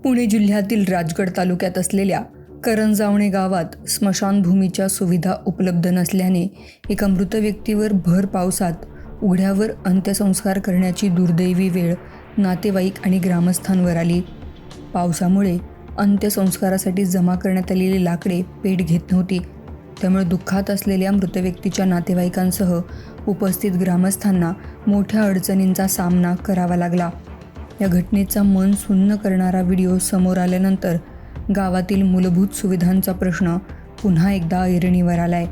पुणे जिल्ह्यातील राजगड तालुक्यात असलेल्या करंजावणे गावात स्मशानभूमीच्या सुविधा उपलब्ध नसल्याने एका मृत व्यक्तीवर भर पावसात उघड्यावर अंत्यसंस्कार करण्याची दुर्दैवी वेळ नातेवाईक आणि ग्रामस्थांवर आली. पावसामुळे अंत्यसंस्कारासाठी जमा करण्यात आलेली लाकडे पेट घेत नव्हती. त्यामुळे दुःखात असलेल्या मृत व्यक्तीच्या नातेवाईकांसह उपस्थित ग्रामस्थांना मोठ्या अडचणींचा सामना करावा लागला. या घटनेचा मन सुन्न करणारा व्हिडिओ समोर आल्यानंतर गावातील मूलभूत सुविधांचा प्रश्न पुन्हा एकदा ऐरणीवर आलाय.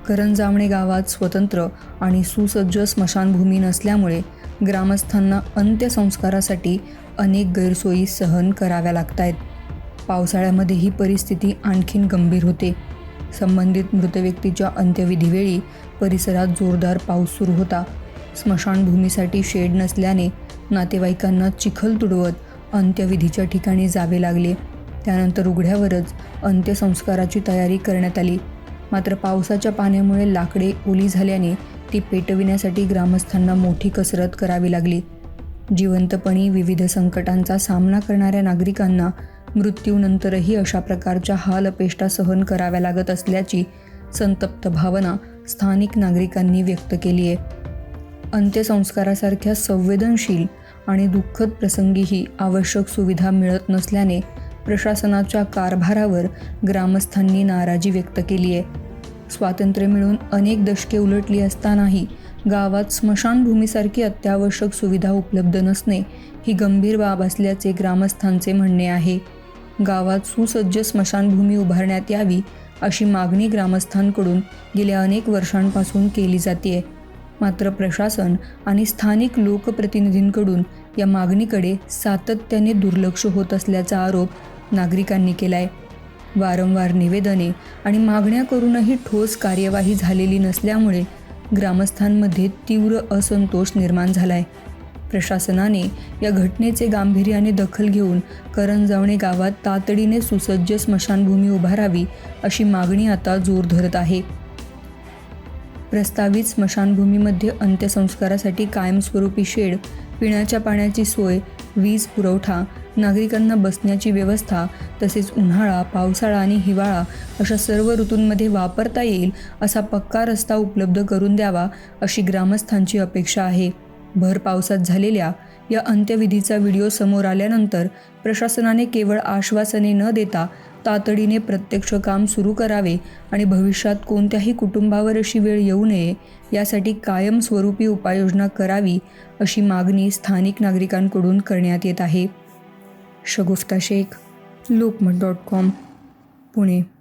करंजावणे गावात स्वतंत्र आणि सुसज्ज स्मशानभूमी नसल्यामुळे ग्रामस्थांना अंत्यसंस्कारासाठी अनेक गैरसोयी सहन कराव्या लागतायत. पावसाळ्यामध्ये ही परिस्थिती आणखीन गंभीर होते. संबंधित मृत व्यक्तीच्या अंत्यविधीवेळी परिसरात जोरदार पाऊस सुरू होता. स्मशानभूमीसाठी शेड नसल्याने नातेवाईकांना चिखल तुडवत अंत्यविधीच्या ठिकाणी जावे लागले. त्यानंतर उघड्यावरच अंत्यसंस्काराची तयारी करण्यात आली. मात्र पावसाच्या पाण्यामुळे लाकडे ओली झाल्याने ती पेटविण्यासाठी ग्रामस्थांना मोठी कसरत करावी लागली. जिवंतपणी विविध संकटांचा सामना करणाऱ्या नागरिकांना मृत्यूनंतरही अशा प्रकारच्या हालअपेष्टा सहन कराव्या लागत असल्याची संतप्त भावना स्थानिक नागरिकांनी व्यक्त केली आहे. अंत्यसंस्कारासारख्या संवेदनशील आणि दुःखद प्रसंगीही आवश्यक सुविधा मिळत नसल्याने प्रशासनाच्या कारभारावर ग्रामस्थांनी नाराजी व्यक्त केली आहे. स्वातंत्र्य मिळून अनेक दशके उलटली असतानाही गावात स्मशानभूमीसारखी अत्यावश्यक सुविधा उपलब्ध नसणे ही गंभीर बाब असल्याचे ग्रामस्थांचे म्हणणे आहे. गावात सुसज्ज स्मशानभूमी उभारण्यात यावी अशी मागणी ग्रामस्थांकडून गेल्या अनेक वर्षांपासून केली जाते. मात्र प्रशासन आणि स्थानिक लोकप्रतिनिधींकडून या मागणीकडे सातत्याने दुर्लक्ष होत असल्याचा आरोप नागरिकांनी केलाय. वारंवार निवेदने आणि मागण्या करूनही ठोस कार्यवाही झालेली नसल्यामुळे ग्रामस्थांमध्ये तीव्र असंतोष निर्माण झालाय. प्रशासनाने या घटनेचे गांभीर्याने दखल घेऊन करंजावणे गावात तातडीने सुसज्ज स्मशानभूमी उभारावी अशी मागणी आता जोर धरत आहे. प्रस्तावित स्मशानभूमीमध्ये अंत्यसंस्कारासाठी कायमस्वरूपी शेड, पिण्याच्या पाण्याची सोय, वीज पुरवठा, नागरिकांना बसण्याची व्यवस्था तसेच उन्हाळा, पावसाळा आणि हिवाळा अशा सर्व ऋतूंमध्ये वापरता येईल असा पक्का रस्ता उपलब्ध करून द्यावा अशी ग्रामस्थांची अपेक्षा आहे. भर पावसात झालेल्या या अंत्यविधीचा व्हिडिओ समोर आल्यानंतर प्रशासनाने केवळ आश्वासने न देता तातडीने प्रत्यक्ष काम सुरू करावे आणि भविष्यात कोणत्याही कुटुंबावर अशी वेळ येऊ नये यासाठी कायमस्वरूपी उपाययोजना करावी अशी मागणी स्थानिक नागरिकांकडून करण्यात येत आहे. शगुफ्ता शेख, लोकमत.com, पुणे.